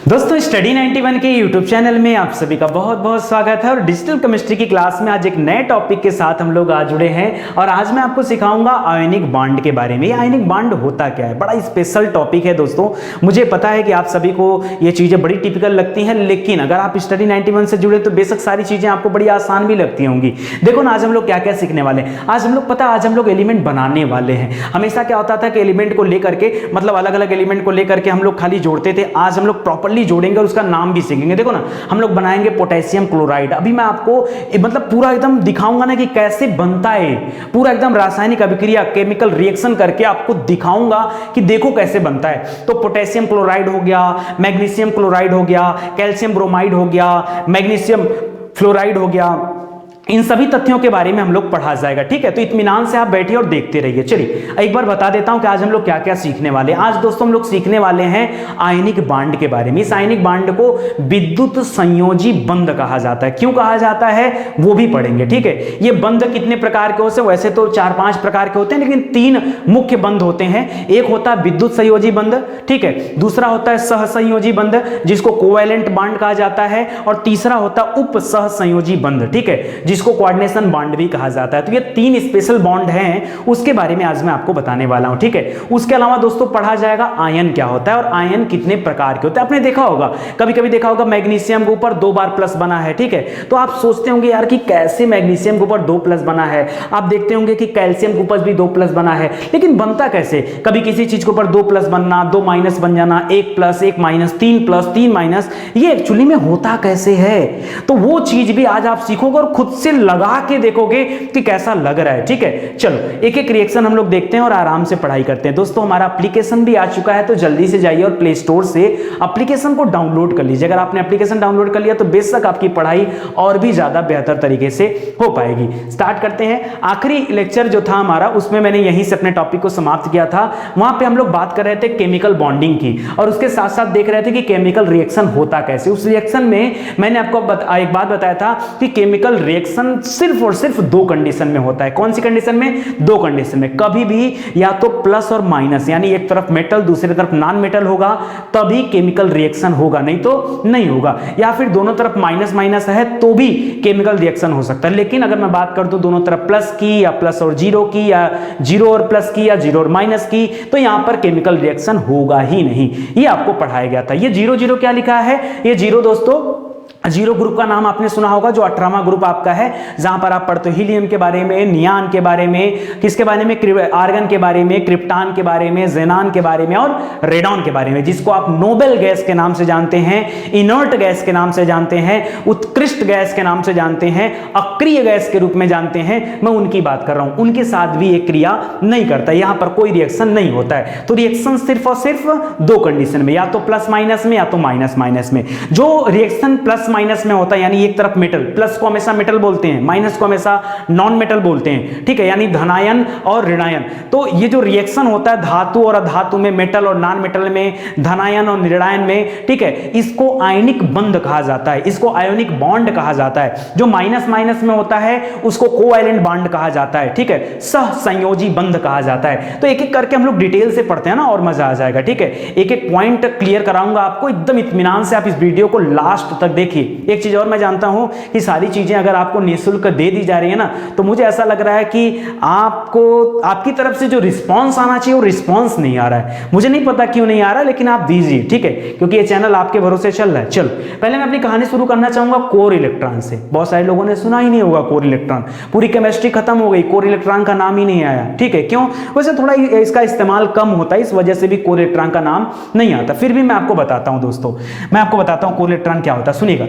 दोस्तों स्टडी 91 के YouTube channel में आप सभी का बहुत बहुत स्वागत है। और डिजिटल केमिस्ट्री की क्लास में आज एक नए टॉपिक के साथ हम लोग आ जुड़े हैं और आज मैं आपको सिखाऊंगा आयनिक बॉन्ड के बारे में। ये आयनिक बॉन्ड होता क्या है, बड़ा स्पेशल टॉपिक है दोस्तों। मुझे पता है कि आप सभी को ये चीज़ें बड़ी टिपिकल लगती हैं, लेकिन अगर आप स्टडी 91 से जुड़े तो बेशक सारी चीज़ें आपको बड़ी आसान भी लगती होंगी। देखो ना, आज हम लोग क्या क्या सीखने वाले हैं। आज हम लोग आज हम लोग एलिमेंट बनाने वाले हैं। हमेशा क्या होता था कि एलिमेंट को लेकर के, मतलब अलग अलग एलिमेंट को लेकर के हम लोग खाली जोड़ते थे। आज हम लोग प्रॉपर्ली जोड़ेंगे और उसका नाम भी सीखेंगे। देखो ना, हम लोग बनाएंगे पोटेशियम क्लोराइड। अभी मैं आपको मतलब पूरा एकदम दिखाऊंगा ना कि कैसे बनता है, पूरा एकदम रासायनिक अभिक्रिया, केमिकल रिएक्शन करके आपको दिखाऊंगा कि देखो कैसे बनता है। तो पोटेशियम क्लोराइड हो गया, मैग्नीशियम क्लोराइड हो गया, कैल्शियम ब्रोमाइड हो गया, मैग्नीशियम फ्लोराइड हो गया, इन सभी तथ्यों के बारे में हम लोग पढ़ा जाएगा। ठीक है, तो इत्मीनान से आप बैठिए और देखते रहिए। चलिए एक बार बता देता हूं कि आज हम लोग क्या क्या सीखने वाले हैं। आज दोस्तों हम लोग सीखने वाले हैं आयनिक बॉन्ड के बारे में। इस आयनिक बॉन्ड को विद्युत संयोजी बंध कहा जाता है। क्यों कहा जाता है वो भी पढ़ेंगे। ठीक है, ये बंध कितने प्रकार के होते हैं? वैसे तो 4-5 प्रकार के होते हैं, लेकिन 3 मुख्य बंध होते हैं। एक होता है विद्युत संयोजी बंध, ठीक है, दूसरा होता है सहसंयोजी बंध जिसको कोवैलेंट बॉन्ड कहा जाता है, और तीसरा होता है उप सहसंयोजी बंध, ठीक है, जिसको कोऑर्डिनेशन बॉन्ड भी कहा जाता है। तो ये 3 स्पेशल बॉन्ड हैं, उसके बारे में आज मैं आपको बताने वाला हूं। ठीक है, उसके अलावा दोस्तों पढ़ा जाएगा आयन क्या होता है और आयन कितने प्रकार के होते हैं। आपने देखा होगा, कभी कभी देखा होगा मैग्नीशियम के ऊपर 2 बार प्लस बना है। ठीक है, तो आप सोचते होंगे यार कि कैसे मैग्नीशियम के ऊपर 2 प्लस बना है। आप देखते होंगे कि कैल्शियम के ऊपर भी 2 प्लस बना है, लेकिन बनता कैसे? कभी किसी चीज के ऊपर 2 प्लस बनना, 2 माइनस बन जाना, 1 प्लस 1 माइनस, 3 प्लस 3 माइनस, ये एक्चुअली में होता कैसे है? तो वो चीज भी आज आप सीखोगे और खुद से लगा के देखोगे कि कैसा लग रहा है। ठीक है, चलो एक एक रिएक्शन हम लोग देखते हैं और आराम से पढ़ाई करते हैं। दोस्तों हमारा एप्लीकेशन भी आ चुका है, तो जल्दी से जाइए और प्ले स्टोर से एप्लीकेशन को डाउनलोड कर लीजिए। अगर आपने एप्लीकेशन डाउनलोड कर लिया तो बेशक आपकी पढ़ाई और भी ज्यादा बेहतर तरीके से हो पाएगी। स्टार्ट करते हैं। आखिरी लेक्चर जो था हमारा, उसमें मैंने यहीं से अपने टॉपिक को समाप्त किया था। वहां पे हम लोग बात कर रहे थे केमिकल बॉन्डिंग की, और उसके साथ साथ देख रहे थे कि केमिकल रिएक्शन होता कैसे। उस रिएक्शन में मैंने आपको एक बात बताया था कि केमिकल रिएक्शन सिर्फ और सिर्फ 2 कंडीशन में होता है। कौन सी कंडीशन में? 2 कंडीशन में। कभी भी या तो प्लस और माइनस, यानी एक तरफ मेटल दूसरी तरफ नॉन मेटल होगा तभी केमिकल रिएक्शन होगा, नहीं तो नहीं होगा। या फिर दोनों तरफ माइनस माइनस है तो भी केमिकल रिएक्शन हो सकता है। लेकिन अगर मैं बात कर दूं दोनों तरफ प्लस की, या प्लस और जीरो की, या जीरो और प्लस की, या जीरो और माइनस की, तो यहां पर केमिकल रिएक्शन होगा ही नहीं। ये आपको पढ़ाया गया था। ये 0 क्या लिखा है? ये 0 दोस्तों, 0 ग्रुप का नाम आपने सुना होगा, जो 18वां ग्रुप आपका है, जहां पर आप पढ़ते हो हीलियम के बारे में, नियान के बारे में, किसके बारे में? आर्गन के बारे में, क्रिप्टान के बारे में, ज़ेनान के बारे में और रेडॉन के बारे में, जिसको आप नोबेल गैस के नाम से जानते हैं, इनर्ट गैस के नाम से जानते हैं, उत्कृष्ट गैस के नाम से जानते हैं, अक्रिय गैस के रूप में जानते हैं। मैं उनकी बात कर रहा हूं। उनके साथ भी एक क्रिया नहीं करता, यहां पर कोई रिएक्शन नहीं होता है। तो रिएक्शन सिर्फ और सिर्फ 2 कंडीशन में, या तो प्लस माइनस में या तो माइनस माइनस में। जो रिएक्शन प्लस माइनस में होता है, यानी एक तरफ मेटल, प्लस को हमेशा मेटल बोलते हैं, माइनस को हमेशा नॉन मेटल बोलते हैं। ठीक है, यानी धनायन और ऋणायन। तो ये जो रिएक्शन होता है धातु और अधातु में, मेटल और नॉन मेटल में, धनायन और ऋणायन में, ठीक है, इसको आयनिक बंध कहा जाता है, इसको आयोनिक बॉन्ड कहा जाता है। जो माइनस माइनस में होता है उसको कोवैलेंट बॉन्ड कहा जाता है। ठीक है, सहसंयोजी बंध कहा जाता है। तो एक एक करके हम लोग डिटेल से पढ़ते हैं ना, और मजा आ जाएगा। ठीक है, एक एक पॉइंट क्लियर कराऊंगा आपको एकदम इत्मीनान से। आप इस वीडियो को लास्ट तक देखिए। एक चीज और मैं जानता हूं कि सारी चीजें अगर आपको निःशुल्क दे दी जा रही है ना, तो मुझे ऐसा लग रहा है कि आपको आपकी तरफ से जो रिस्पांस आना चाहिए वो रिस्पांस नहीं आ रहा है। मुझे नहीं पता क्यों नहीं आ रहा, लेकिन आप दीजिए। ठीक है, क्योंकि ये चैनल आपके भरोसे चल रहा है। चलो पहले मैं अपनी कहानी शुरू करना चाहूंगा कोर इलेक्ट्रॉन से। बहुत सारे लोगों ने सुना ही नहीं होगा कोर इलेक्ट्रॉन। पूरी केमिस्ट्री खत्म हो गई, कोर इलेक्ट्रॉन का नाम ही नहीं आया। ठीक है, क्यों? वैसे थोड़ा इसका इस्तेमाल कम होता है, इस वजह से भी कोर इलेक्ट्रॉन का नाम नहीं आता। फिर भी मैं आपको बताता हूं दोस्तों, मैं आपको बताता हूं कोर इलेक्ट्रॉन क्या होता है। सुनिएगा,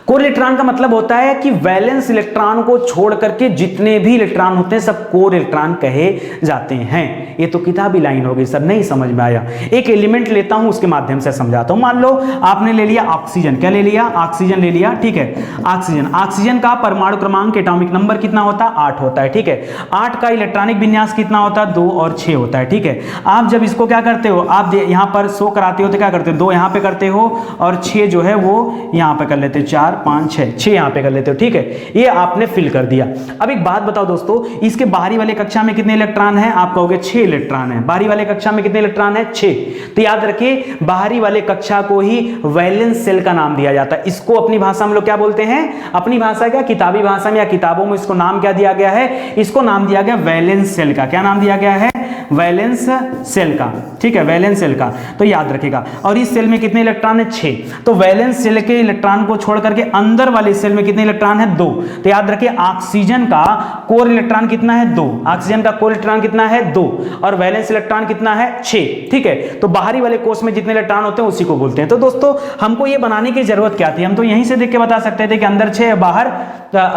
कोर इलेक्ट्रॉन का मतलब होता है कि वैलेंस इलेक्ट्रॉन को छोड़ करके जितने भी इलेक्ट्रॉन होते हैं सब कोर इलेक्ट्रॉन कहे जाते हैं। ये तो किताबी लाइन हो गई सर, नहीं समझ में आया। एक एलिमेंट लेता हूं, उसके माध्यम से समझाता हूं। मान लो आपने ले लिया ऑक्सीजन। क्या ले लिया? ऑक्सीजन ले लिया। ठीक है, ऑक्सीजन, ऑक्सीजन का परमाणु क्रमांक, एटॉमिक नंबर कितना होता है? 8 होता है। ठीक है, 8 का इलेक्ट्रॉनिक विन्यास कितना होता है? 2 और 6 होता है। ठीक है, आप जब इसको क्या करते हो, आप यहां पर 100 कराते हो तो क्या करते हो? 2 यहां पे करते हो और 6 जो है वो यहां पे कर लेते हो, 4 4 5 6 यहाँ पे कर लेते हो, ठीक है, ये आपने फिल कर दिया। अब एक बात बताओ दोस्तों, इसके बाहरी वाले कक्षा में कितने इलेक्ट्रॉन हैं? आप कहोगे 6 इलेक्ट्रॉन है। बाहरी वाले कक्षा में कितने इलेक्ट्रॉन है? 6। तो याद रखिए बाहरी वाले कक्षा को ही वैलेंस शेल का नाम दिया जाता है। इसको अपनी भाषा में लोग क्या बोलते हैं? अपनी भाषा क्या, किताबी भाषा में या किताबों में इसको नाम क्या दिया गया है? इसको नाम दिया गया वैलेंस शेल का। क्या नाम दिया गया है? वैलेंस शेल का, ठीक है, वैलेंस शेल का। तो याद रखिएगा। और इस सेल में कितने इलेक्ट्रॉन है? 6। तो वैलेंस शेल के इलेक्ट्रॉन को छोड़ करके अंदर वाले सेल में कितने इलेक्ट्रॉन है? 2। तो याद रखिए ऑक्सीजन का कोर इलेक्ट्रॉन कितना है? 2। ऑक्सीजन का कोर इलेक्ट्रॉन कितना है? 2। और वैलेंस इलेक्ट्रॉन कितना है? 6, ठीक है। तो बाहरी वाले कोष में जितने इलेक्ट्रॉन होते हैं उसी को बोलते हैं। तो दोस्तों हमको ये बनाने की जरूरत क्या थी? हम तो यहीं से देख के बता सकते थे कि अंदर 6 है, बाहर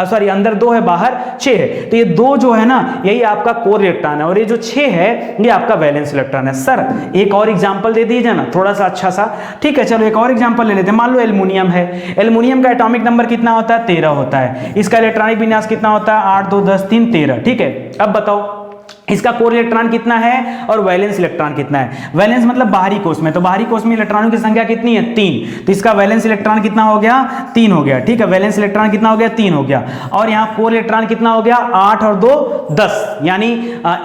सॉरी अंदर 2 है, बाहर 6 है। तो ये 2 जो है ना, यही आपका कोर इलेक्ट्रॉन है, और ये जो 6 है ये आपका वैलेंस इलेक्ट्रॉन है। सर एक और एग्जांपल दे दीजिए ना, थोड़ा सा अच्छा सा। ठीक है, चलो एक और एग्जांपल ले लेते हैं। मान लो एल्युमिनियम है। एल्युमिनियम का एटॉमिक नंबर कितना होता है? 13 होता है। इसका इलेक्ट्रॉनिक विन्यास कितना होता है? 8 2 10 3 13, ठीक है। अब बताओ इसका कोर इलेक्ट्रॉन कितना है और वैलेंस इलेक्ट्रॉन कितना है? वैलेंस मतलब बाहरी कोष में, तो बाहरी कोष में इलेक्ट्रॉनों की संख्या कितनी है? 3। तो इसका वैलेंस इलेक्ट्रॉन कितना हो गया? 3 हो गया, ठीक है। वैलेंस इलेक्ट्रॉन कितना हो गया? 3 हो गया। और यहाँ कोर इलेक्ट्रॉन कितना हो गया? 8 और 2 10, यानी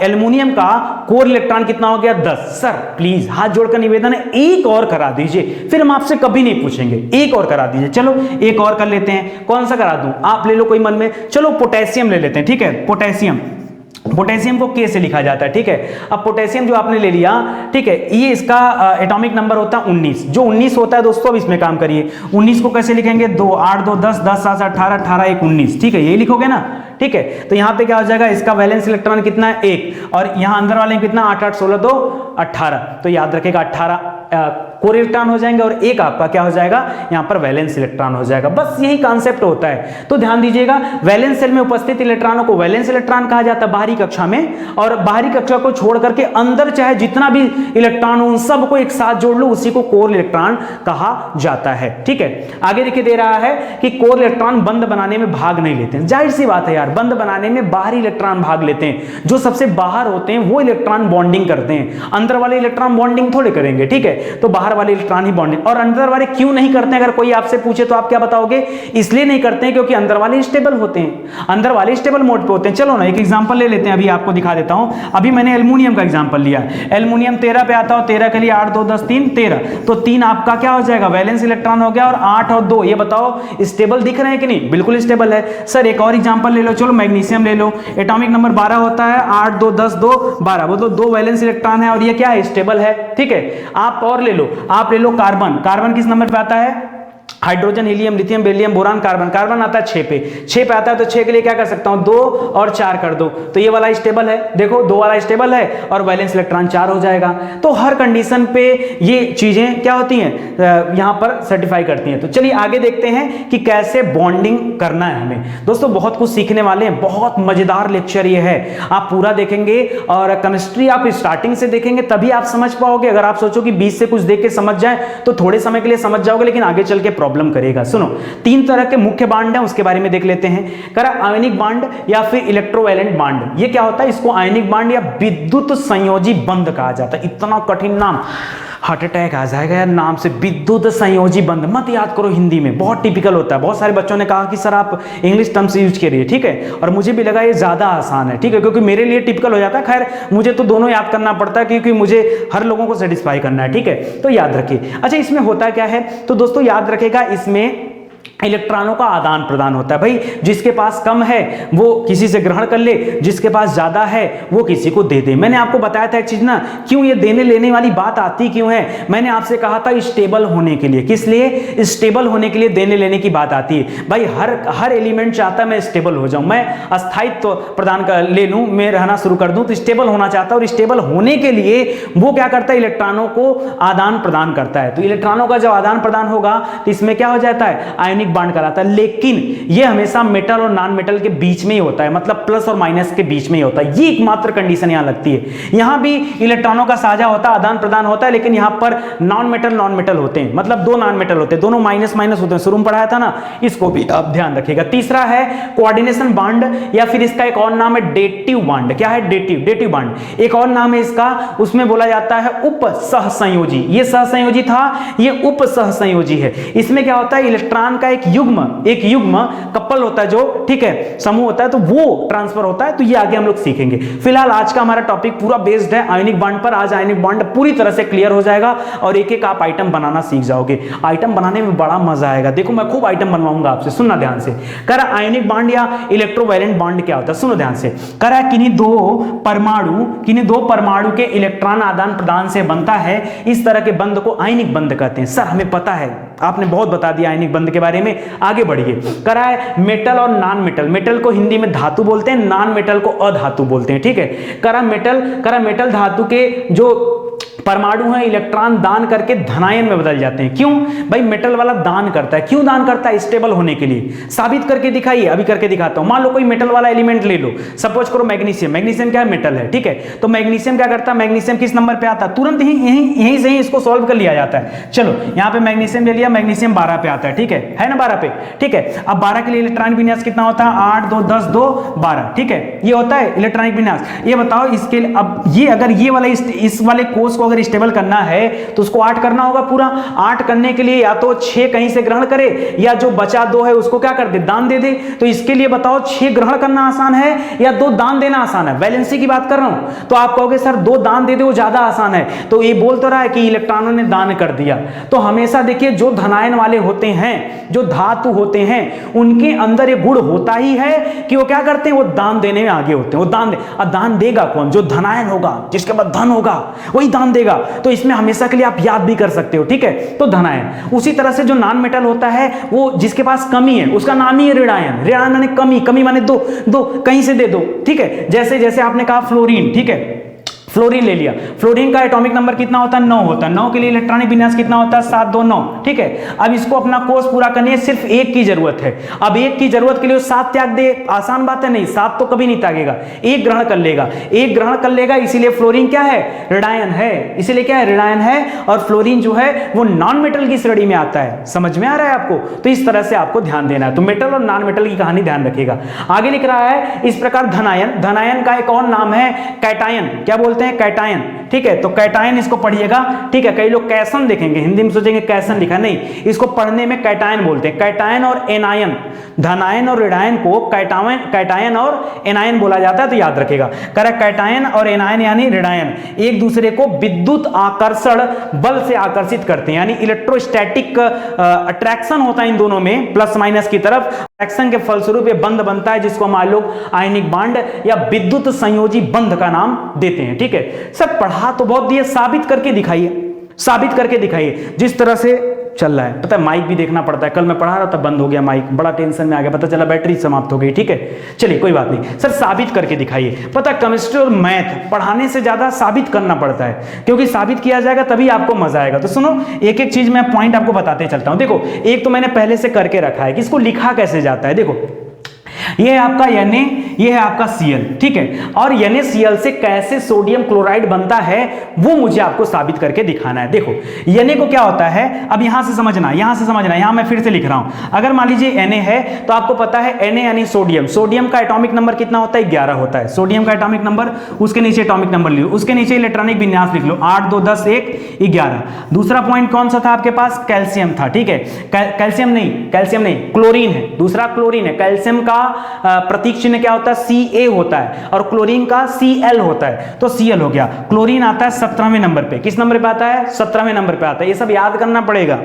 एल्युमिनियम का कोर इलेक्ट्रॉन कितना हो गया? 10। सर प्लीज हाथ जोड़कर निवेदन है, एक और करा दीजिए, फिर हम आपसे कभी नहीं पूछेंगे, एक और करा दीजिए। चलो एक और कर लेते हैं। कौन सा करा दूं? आप ले लो कोई मन में। चलो पोटेशियम ले लेते हैं, ठीक है। पोटेशियम, पोटेशियम को K से लिखा जाता है, ठीक है। अब पोटेशियम जो आपने ले लिया, ठीक है, ये इसका एटॉमिक नंबर होता है 19। जो 19 होता है दोस्तों, अब इसमें काम करिए। 19 को कैसे लिखेंगे? 2 8 2 10 10 7 18 18 1 19, ठीक है, यही लिखोगे ना, ठीक है। तो यहाँ पे क्या हो जाएगा? इसका वैलेंस इलेक्ट्रॉन कितना है? 1। और यहाँ अंदर वाले में कितना? 8 8 16 2 18। तो याद रखेगा 18 कोर इलेक्ट्रॉन हो जाएंगे और एक आपका क्या हो जाएगा? यहाँ पर वैलेंस इलेक्ट्रॉन हो जाएगा। बस यही कॉन्सेप्ट होता है। तो ध्यान दीजिएगा, वैलेंस शेल में उपस्थित इलेक्ट्रॉनों को वैलेंस इलेक्ट्रॉन कहा जाता है बाहरी कक्षा में, और बाहरी कक्षा को छोड़ करके अंदर चाहे जितना भी इलेक्ट्रॉन हो उन सबको एक साथ जोड़ लो, उसी को कोर इलेक्ट्रॉन कहा जाता है, ठीक है। आगे देखिए दे रहा है कि कोर इलेक्ट्रॉन बंध बनाने में भाग नहीं लेते हैं। जाहिर सी बात है यार, बंध बनाने में बाहरी इलेक्ट्रॉन भाग लेते हैं। जो सबसे बाहर होते हैं वो इलेक्ट्रॉन बॉन्डिंग करते हैं, अंदर वाले इलेक्ट्रॉन बॉन्डिंग थोड़े करेंगे, ठीक है। तो बाहर वाले इलेक्ट्रॉन ही बॉन्डिंग, और अंदर वाले क्यों नहीं करते हैं? अगर कोई आपसे पूछे तो आप क्या बताओगे? इसलिए नहीं करते हैं क्योंकि अंदर वाले स्टेबल होते हैं, अंदर वाले स्टेबल मोड पे होते हैं। चलो ना एक एग्जांपल ले लेते हैं, अभी आपको दिखा देता हूं। अभी मैंने एल्युमिनियम का एग्जांपल लिया। एल्युमिनियम 13 पे आता हो, 13 के लिए 8 2 10 3 13। तो 3 आपका क्या हो जाएगा? वैलेंस इलेक्ट्रॉन हो गया, और 8 और 2 ये बताओ स्टेबल दिख रहे हैं कि नहीं? बिल्कुल स्टेबल है। सर एक और एग्जांपल ले लो, चलो मैग्नीशियम ले लो। एटॉमिक नंबर 12 होता है, 8 2 10 2 12, वो तो 2 वैलेंस इलेक्ट्रॉन है और ये क्या है? स्टेबल है, ठीक है। आप और ले लो, आप ले लो कार्बन। कार्बन किस नंबर पे आता है? Hydrogen, helium, lithium, beryllium, boron, carbon. Carbon आता है 6 पे। 6 पे आता है तो 6 के लिए क्या कर सकता हूं? 2 और 4 कर दो, तो ये वाला स्टेबल है। देखो 2 वाला स्टेबल है और वैलेंस इलेक्ट्रॉन 4 हो जाएगा। तो हर कंडीशन पे ये चीजें क्या होती हैं? यहां पर सर्टिफाई करती हैं। तो चलिए आगे देखते हैं कि कैसे बॉन्डिंग करना है हमें। दोस्तों बहुत कुछ सीखने वाले हैं, बहुत मजेदार लेक्चर ये है। आप पूरा देखेंगे और केमिस्ट्री आप स्टार्टिंग से देखेंगे तभी आप समझ पाओगे। अगर आप सोचो कि बीच से कुछ देख के समझ जाए तो थोड़े समय के लिए समझ जाओगे, लेकिन आगे चल के प्रॉब्लम करेगा। सुनो, 3 तरह के मुख्य बांड हैं, उसके बारे में देख लेते हैं। करा आयनिक बांड या फिर इलेक्ट्रोवैलेंट बांड। ये क्या होता है? इसको आयनिक बांड या विद्युत संयोजी बंध कहा जाता है। इतना कठिन नाम, हार्ट अटैक आ जाएगा यार नाम से। विद्युत संयोजी बंध मत याद करो, हिंदी में बहुत टिपिकल होता है। बहुत सारे बच्चों ने कहा कि सर आप इंग्लिश टर्म्स यूज करिए, ठीक है, और मुझे भी लगा ये ज्यादा आसान है, ठीक है, क्योंकि मेरे लिए टिपिकल हो जाता है। खैर मुझे तो दोनों याद करना पड़ता है क्योंकि मुझे हर लोगों को सेटिस्फाई करना है, ठीक है, तो याद रखिए। अच्छा इसमें होता क्या है? तो दोस्तों याद रखेगा, इसमें इलेक्ट्रॉनों का आदान प्रदान होता है। भाई जिसके पास कम है वो किसी से ग्रहण कर ले, जिसके पास ज्यादा है वो किसी को दे दे। मैंने आपको बताया था एक चीज ना, क्यों ये देने लेने वाली बात आती क्यों है? मैंने आपसे कहा था स्टेबल होने के लिए। किस लिए? स्टेबल होने के लिए देने लेने की बात आती है। भाई हर एलिमेंट चाहता है मैं स्टेबल हो जाऊं, मैं स्थायित्व प्रदान कर ले लूं, मैं रहना शुरू कर दूं, तो स्टेबल होना चाहता है। और स्टेबल होने के लिए वो क्या करता है? इलेक्ट्रॉनों को आदान प्रदान करता है। तो इलेक्ट्रॉनों का जब आदान प्रदान होगा तो इसमें क्या हो जाता है? आयनिक बांड कराता है। लेकिन यह हमेशा मेटल और नॉन मेटल के बीच में ही होता है, मतलब प्लस और माइनस के बीच में ही होता है। ये एकमात्र कंडीशन यहां लगती है। यहां भी इलेक्ट्रॉनों का साझा होता है, आदान प्रदान होता है, लेकिन यहां पर नॉन मेटल होते हैं, मतलब 2 नॉन मेटल होते हैं, दोनों माइनस माइनस होते हैं। शुरू में पढ़ाया था ना, इसको भी आप ध्यान रखिएगा। तीसरा है कोऑर्डिनेशन बांड, या फिर इसका एक और नाम है डेटिव बांड। क्या है? डेटिव बांड एक और नाम है इसका। उसमें बोला जाता है उप सहसंयोजी। ये सहसंयोजी था, ये उप सहसंयोजी है। इसमें क्या होता है? इलेक्ट्रॉन का एक एक युग्म कपल होता है जो, ठीक है, समूह होता है, तो वो ट्रांसफर होता है। तो ये आगे हम लोग सीखेंगे। फिलहाल आज का हमारा टॉपिक पूरा बेस्ड है आयनिक बॉन्ड पर। आज आयनिक बॉन्ड पूरी तरह से क्लियर हो जाएगा और एक एक आप आइटम बनाना सीख जाओगे। आइटम बनाने में बड़ा मजा आएगा। देखो मैं खूब आइटम बनवाऊंगा आपसे, सुनना ध्यान से। कह रहा आयनिक बॉन्ड या इलेक्ट्रोवैलेंट बॉन्ड क्या होता है, सुनो ध्यान से। कह रहा किन्हीं दो परमाणु के इलेक्ट्रॉन आदान प्रदान से बनता है। इस तरह के बंध को आयनिक बंध कहते हैं। सर हमें पता है, आपने बहुत बता दिया आयनिक बंध के बारे में, आगे बढ़िए। कह रहा है मेटल और नॉन मेटल, मेटल को हिंदी में धातु बोलते हैं, नॉन मेटल को अधातु बोलते हैं, ठीक है। कह रहा मेटल धातु के जो परमाणु है इलेक्ट्रॉन दान करके धनायन में बदल जाते हैं। क्यों भाई, मेटल वाला दान करता है। क्यों दान करता है? स्टेबल होने के लिए। साबित करके दिखाइए, अभी करके दिखाता हूं। मान लो कोई मेटल वाला एलिमेंट ले लो, सपोज करो मैग्नीशियम। मैग्नीशियम क्या है? मेटल है, ठीक है। तो मैग्नीशियम क्या करता है? मैग्नीशियम किस नंबर पे आता है? तुरंत ही यहीं से ही इसको सॉल्व कर लिया जाता है। चलो यहां पे मैग्नीशियम ले लिया, मैग्नीशियम 12 पे आता है, ठीक है ना, 12 पे, ठीक है। अब 12 के लिए इलेक्ट्रॉनिक विन्यास कितना होता है? 8 2 10 2 12, ठीक है, ये होता है इलेक्ट्रॉनिक विन्यास। ये बताओ इसके, अब ये अगर ये वाला इस वाले कोष को अगर स्टेबल करना है तो उसको 8 करना होगा पूरा। 8 करने के लिए या तो 6 कहीं से ग्रहण करे, या जो बचा 2 है उसको क्या कर दे? दान दे दे। तो इसके लिए बताओ 6 ग्रहण करना आसान है या 2 दान देना आसान है? वैलेंसी की बात कर रहा हूं। तो आप कहोगे सर 2 दान दे दे वो ज्यादा आसान है। तो ये बोल तो रहा है कि इलेक्ट्रॉनों ने दान कर दिया। तो हमेशा देखिए जो धनायन वाले होते हैं, जो धातु होते हैं, उनके अंदर ये गुण होता ही है कि वो क्या करते हैं? वो दान देने में आगे होते हैं। वो दान देगा कौन? जो धनायन होगा, जिसके पास धन होगा वही दान देगा। तो इसमें हमेशा के लिए आप याद भी कर सकते हो, ठीक है। तो धनायन। उसी तरह से जो नॉन मेटल होता है, वो जिसके पास कमी है, उसका नाम ही है ऋणायन। ऋणायन माने कमी माने दो कहीं से दे दो, ठीक है। जैसे आपने कहा फ्लोरीन, ठीक है, फ्लोरीन ले लिया। फ्लोरीन का एटॉमिक नंबर कितना होता है? 9 होता है। 9 के लिए इलेक्ट्रॉनिक विन्यास कितना होता है? 7 2 9, ठीक है। अब इसको अपना कोर्स पूरा करने है, सिर्फ 1 की जरूरत है। अब 1 की जरूरत के लिए 7 त्याग दे, आसान बात है? नहीं, 7 तो कभी नहीं त्यागेगा, 1 ग्रहण कर लेगा। 1 ग्रहण कर लेगा, इसीलिए फ्लोरीन क्या है? ऋणायन है। इसीलिए क्या है? ऋणायन है। और फ्लोरीन जो है वो नॉन मेटल की श्रेणी में आता है। समझ में आ रहा है आपको? तो इस तरह से आपको ध्यान देना है। तो मेटल और नॉन मेटल की कहानी ध्यान रखिएगा। आगे लिख रहा है इस प्रकार धनायन का एक और नाम है कैटायन। क्या बोलते हैं? कैटायन, ठीक है। तो कैटायन इसको पढ़िएगा, ठीक है। कई लोग कैसन देखेंगे, हिंदी में सोचेंगे कैसन लिखा, नहीं, इसको पढ़ने में कैटायन बोलते हैं। कैटायन और एनायन, धनायन और ऋणायन को कैटायन और एनायन बोला जाता है। तो याद रखिएगा। करेक्ट, कैटायन और एनायन यानी ऋणायन एक दूसरे को विद्युत आकर्षण बल से आकर्षित करते हैं, यानी इलेक्ट्रोस्टैटिक अट्रैक्शन होता है इन दोनों में, प्लस माइनस की तरफ। अट्रैक्शन के फलस्वरूप ये बंध बनता है, जिसको हम लोग आयनिक बॉन्ड या विद्युत संयोजी बंध का नाम देते हैं, ठीक है। सर पढ़ा तो बहुत दिया, साबित करके दिखाइए। जिस तरह से चल रहा है, पता है माइक भी देखना पड़ता है। कल मैं पढ़ा रहा था, बंद हो गया माइक, बड़ा टेंशन में आ गया, पता चला बैटरी समाप्त हो गई, ठीक है। चलिए कोई बात नहीं, सर साबित करके दिखाइए। पता है केमिस्ट्री और मैथ पढ़ाने से ज्यादा साबित करना पड़ता है, क्योंकि साबित किया जाएगा तभी आपको मजा आएगा। तो सुनो, एक एक चीज मैं पॉइंट आपको बताते चलता हूं। देखो, एक तो मैंने पहले से करके रखा है कि इसको लिखा कैसे जाता है। देखो, ये है आपका Na, ये है आपका Cl, ठीक है। और NaCl से कैसे सोडियम क्लोराइड बनता है वो मुझे आपको साबित करके दिखाना है। देखो Na को क्या होता है, अब यहां से समझना, यहां मैं फिर से लिख रहा हूं। अगर मान लीजिए Na है तो आपको पता है Na यानी सोडियम। सोडियम का एटॉमिक नंबर कितना होता है? 11 होता है। सोडियम का एटॉमिक नंबर, उसके नीचे एटॉमिक नंबर लिखो, उसके नीचे इलेक्ट्रॉनिक विन्यास लिख लो, 8 2 10 1 11। दूसरा पॉइंट कौन सा था आपके पास? कैल्शियम था, ठीक है। कैल्शियम नहीं, क्लोरीन है। दूसरा क्लोरीन है। कैल्शियम का प्रतीक चिन्ह क्या होता है? Ca होता है, और क्लोरीन का Cl होता है। तो Cl हो गया। क्लोरीन आता है 17वें नंबर पे। किस नंबर पे आता है? 17वें नंबर पे आता है। ये सब याद करना पड़ेगा,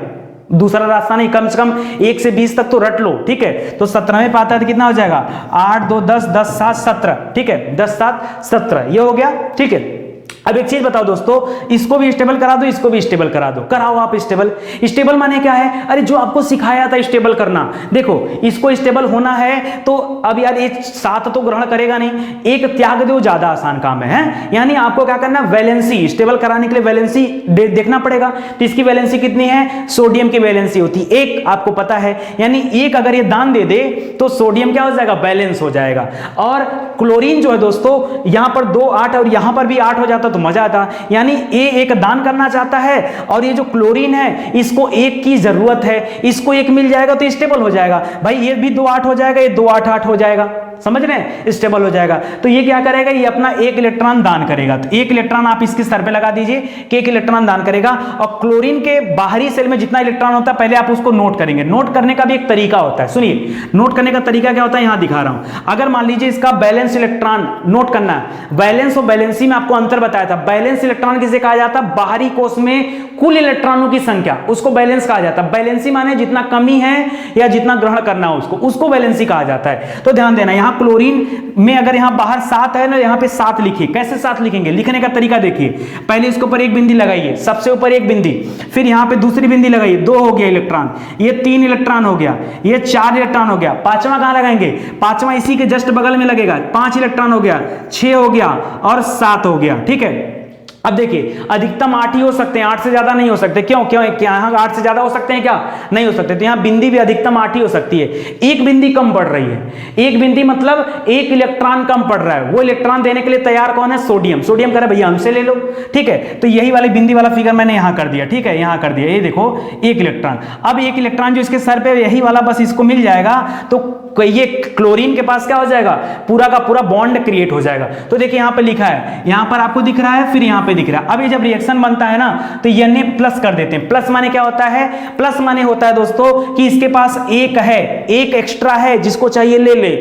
दूसरा रास्ता नहीं। कम से कम 1 से 20 तक तो रट लो, ठीक है। तो 17वें पे आता है तो कितना हो जाएगा? 8 2 10 10 7 17, ठीक है। 10 7 17, ये हो गया, ठीक है। अब एक चीज बताओ दोस्तों, इसको भी स्टेबल करा दो, इसको भी स्टेबल करा दो। कराओ आप स्टेबल माने क्या है? अरे जो आपको सिखाया था स्टेबल करना, देखो इसको स्टेबल होना है तो अब यार एक 7 तो ग्रहण करेगा नहीं, एक त्याग दो, ज्यादा आसान काम है। यानी आपको क्या करना, वैलेंसी स्टेबल कराने के लिए वैलेंसी देखना पड़ेगा। तो इसकी वैलेंसी कितनी है? सोडियम की वैलेंसी होती है 1, आपको पता है। यानी 1 अगर ये दान दे दे तो सोडियम क्या हो जाएगा? बैलेंस हो जाएगा। और क्लोरीन जो है दोस्तों, यहां पर 2 8 और यहां पर भी 8 हो जाता तो मजा आता। यानी ए 1 दान करना चाहता है और ये जो क्लोरीन है इसको 1 की जरूरत है, इसको 1 मिल जाएगा तो स्टेबल हो जाएगा। भाई ये भी 2 8 हो जाएगा, ये 2 8 8 हो जाएगा। समझ रहे हैं, स्टेबल हो जाएगा। तो ये क्या करेगा, ये अपना एक इलेक्ट्रॉन दान करेगा। तो एक इलेक्ट्रॉन आप इसके सर पे लगा दीजिए कि एक इलेक्ट्रॉन दान करेगा। और क्लोरीन के बाहरी सेल में जितना इलेक्ट्रॉन होता है पहले आप उसको नोट करेंगे। नोट करने का भी एक तरीका होता है, सुनिए नोट करने का तरीका क्या होता है, यहां दिखा रहा हूं। अगर मान लीजिए इसका बैलेंस इलेक्ट्रॉन नोट करना है, बैलेंस और बैलेंसी में आपको अंतर बताया था। बैलेंस इलेक्ट्रॉन किसे कहा जाता है, बाहरी कोश में कुल इलेक्ट्रॉनों की संख्या, उसको बैलेंस कहा जाता है। बैलेंसी माने जितना कमी है या जितना ग्रहण करना हो उसको बैलेंसी कहा जाता है। तो ध्यान देना, यहां क्लोरीन में अगर यहां बाहर 7 है ना, यहां पे 7 लिखिए। कैसे 7 लिखेंगे, लिखने का तरीका देखिए। पहले इसके ऊपर एक बिंदी लगाइए, सबसे ऊपर एक बिंदी, फिर यहां पे दूसरी बिंदी लगाइए, 2 हो गया इलेक्ट्रॉन, ये 3 इलेक्ट्रॉन हो गया, ये 4 इलेक्ट्रॉन हो गया। पांचवा कहां लगाएंगे, पांचवा इसी के जस्ट बगल में लगेगा, 5 इलेक्ट्रॉन हो गया, 6 हो गया और 7 हो गया। ठीक है, अब देखिए अधिकतम 8 ही हो सकते हैं, 8 से ज्यादा नहीं हो सकते। क्यों क्या यहां 8 से ज्यादा हो सकते हैं क्या, नहीं हो सकते। तो यहां बिंदी भी अधिकतम 8 ही हो सकती है। एक बिंदी कम पड़ रही है, एक बिंदी मतलब एक इलेक्ट्रॉन कम पड़ रहा है। वो इलेक्ट्रॉन देने के लिए तैयार कौन है, सोडियम। सोडियम कह रहा है भैया हमसे ले लो। ठीक है, तो यही वाली बिंदी वाला फिगर मैंने यहां कर दिया। ठीक है, यहां कर दिया, ये देखो एक इलेक्ट्रॉन। अब एक इलेक्ट्रॉन जो इसके सर पे यही वाला बस इसको मिल जाएगा तो ये क्लोरीन के पास क्या हो जाएगा, पूरा का पूरा बॉन्ड क्रिएट हो जाएगा। तो देखिए यहां पे लिखा है, यहां पर आपको दिख रहा है, फिर यहां पे दिख रहा है। अब ये जब रिएक्शन बनता है ना तो Na प्लस कर देते हैं। प्लस माने क्या होता है, प्लस माने होता है दोस्तों कि इसके पास एक है, एक एक्स्ट्रा है, जिसको चाहिए ले ले।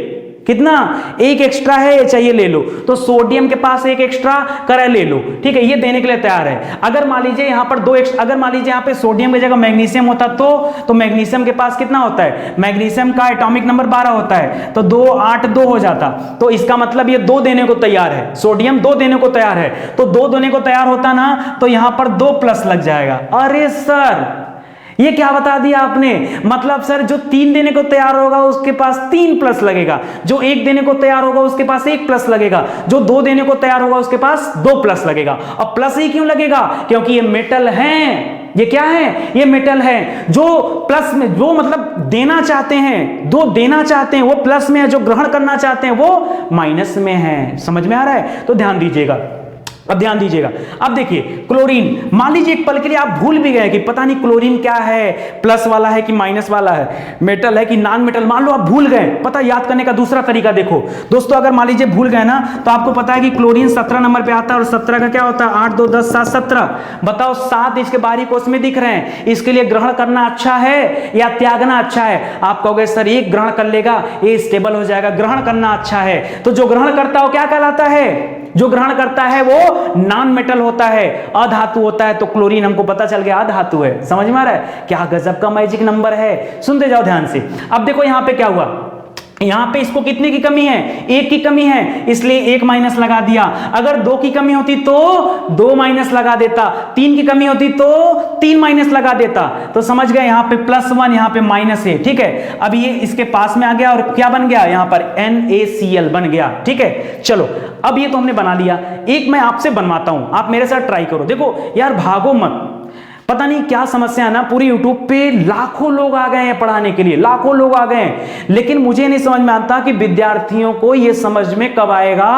कितना, एक एक्स्ट्रा है, ये चाहिए ले लो। तो सोडियम के पास एक एक्स्ट्रा करे ले लो। ठीक है, ये देने के लिए तैयार है। अगर मान लीजिए यहां पर 2 अगर मान लीजिए यहां पे सोडियम की जगह मैग्नीशियम होता तो मैग्नीशियम के पास कितना होता है, मैग्नीशियम का एटॉमिक नंबर 12 होता है, तो 2 8 2 हो जाता। तो इसका मतलब ये 2 देने को तैयार है, सोडियम 2 देने को तैयार है। तो 2 देने को तैयार होता ना तो यहां पर 2 प्लस लग जाएगा। अरे सर ये क्या बता दिया आपने, मतलब सर जो 3 देने को तैयार होगा उसके पास 3 प्लस लगेगा, जो 1 देने को तैयार होगा उसके पास 1 प्लस लगेगा, जो 2 देने को तैयार होगा उसके पास 2 प्लस लगेगा। और प्लस ही क्यों लगेगा, क्योंकि ये मेटल हैं। ये क्या है, ये मेटल है। जो प्लस में जो मतलब देना चाहते हैं, दो देना चाहते हैं वो प्लस में है, जो ग्रहण करना चाहते हैं वो माइनस में है। समझ में आ रहा है, तो ध्यान दीजिएगा। अब ध्यान दीजिएगा, अब देखिए क्लोरीन, मान लीजिए एक पल के लिए आप भूल भी गए कि पता नहीं क्लोरीन क्या है, प्लस वाला है कि माइनस वाला है, मेटल है कि नॉन मेटल, मान लो आप भूल गए। पता याद करने का दूसरा तरीका देखो दोस्तों, अगर मान लीजिए भूल गए ना तो आपको पता है कि क्लोरीन 17 नंबर पे आता है और 17 का क्या होता है, 8 2 10 7 17। बताओ 7 इसके बाहरी कोश में दिख रहे हैं, इसके लिए ग्रहण करना अच्छा है या त्यागना अच्छा है। आप कहोगे सर एक ग्रहण कर लेगा ये स्टेबल हो जाएगा, ग्रहण करना अच्छा है। तो जो ग्रहण करता है क्या कहलाता है, जो ग्रहण करता है वो नॉन मेटल होता है, अधातु होता है। तो क्लोरीन हमको पता चल गया अधातु है। समझ में आ रहा है, क्या गजब का मैजिक नंबर है। सुनते जाओ ध्यान से। अब देखो यहां पे क्या हुआ, यहां पे इसको कितने की कमी है, 1 की कमी है, इसलिए 1 माइनस लगा दिया। अगर 2 की कमी होती तो 2 माइनस लगा देता, 3 की कमी होती तो 3 माइनस लगा देता। तो समझ गए, यहां पे +1 यहां पे माइनस है। ठीक है, अब ये इसके पास में आ गया और क्या बन गया, यहां पर NaCl बन गया। ठीक है, चलो अब ये तो हमने बना लिया। एक मैं आपसे बनवाता हूं, आप मेरे साथ ट्राई करो। देखो यार भागो मत, पता नहीं क्या समस्या है ना, पूरी यूट्यूब पे लाखों लोग आ गए हैं पढ़ाने के लिए, लाखों लोग आ गए हैं, लेकिन मुझे नहीं समझ में आता कि विद्यार्थियों को यह समझ में कब आएगा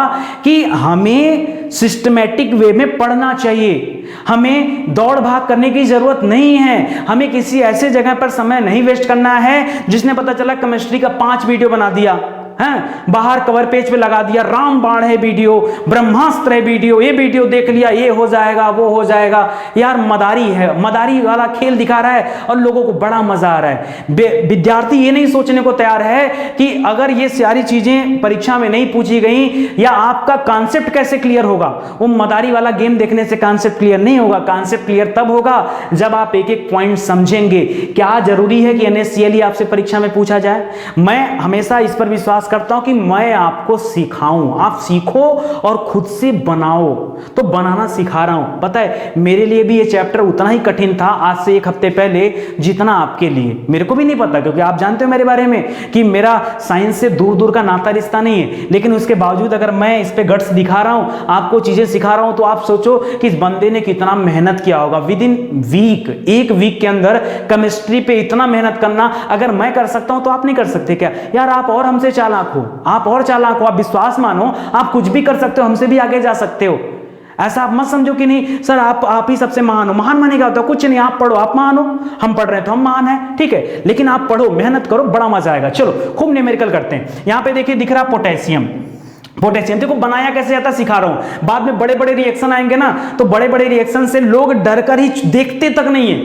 कि हमें सिस्टमैटिक वे में पढ़ना चाहिए। हमें दौड़ भाग करने की जरूरत नहीं है, हमें किसी ऐसे जगह पर समय नहीं वेस्ट करना है जिसने पता चला केमिस्ट्री का 5 वीडियो बना दिया है, बाहर कवर पेज पे लगा दिया, रामबाण है वीडियो, ब्रह्मास्त्र है वीडियो, ये वीडियो देख लिया ये हो जाएगा वो हो जाएगा। यार मदारी है, मदारी वाला खेल दिखा रहा है और लोगों को बड़ा मजा आ रहा है। विद्यार्थी ये नहीं सोचने को तैयार है कि अगर ये सारी चीजें परीक्षा में नहीं पूछी गई या आपका कॉन्सेप्ट कैसे क्लियर होगा। वो मदारी वाला गेम देखने से कॉन्सेप्ट क्लियर नहीं होगा। कॉन्सेप्ट क्लियर तब होगा जब आप एक एक पॉइंट समझेंगे। क्या जरूरी है कि NaCl आपसे परीक्षा में पूछा जाए? मैं हमेशा इस पर विश्वास करता हूं कि मैं आपको सिखाऊं, आप सीखो और खुद से बनाओ। तो बनाना सिखा रहा हूं। पता है मेरे लिए भी ये चैप्टर उतना ही कठिन था आज से 1 हफ्ते पहले जितना आपके लिए। मेरे को भी नहीं पता, क्योंकि आप जानते हो मेरे बारे में कि मेरा साइंस से दूर दूर का नाता रिश्ता नहीं है, लेकिन उसके बावजूद अगर मैं इस पे गट्स दिखा रहा हूं, आपको चीजें सिखा रहा हूं, तो आप सोचो कि इस बंदे ने कितना मेहनत किया होगा। विद इन वीक, 1 वीक के अंदर केमिस्ट्री पे इतना मेहनत करना अगर मैं कर सकता हूं तो आप नहीं कर सकते क्या? यार आप और हमसे चालाक हो, आप और चालाक हो, आप विश्वास मानो, आप कुछ भी कर सकते हो, हमसे भी आगे जा सकते हो। ऐसा आप मत समझो कि नहीं सर आप ही सबसे महान हो। महान माने क्या होता है? कुछ नहीं, आप पढ़ो, आप महान हो, हम पढ़ रहे हैं तो हम महान हैं, ठीक है, लेकिन आप पढ़ो, मेहनत करो, बड़ा मजा आएगा। चलो खूब न्यूमेरिकल करते हैं। यहां पे देखिए दिख रहा पोटेशियम, पोटेशियम देखो बनाया कैसे जाता सिखा रहा हूं। बाद में बड़े बड़े रिएक्शन आएंगे ना, तो बड़े बड़े रिएक्शन से लोग डर कर ही देखते तक नहीं है,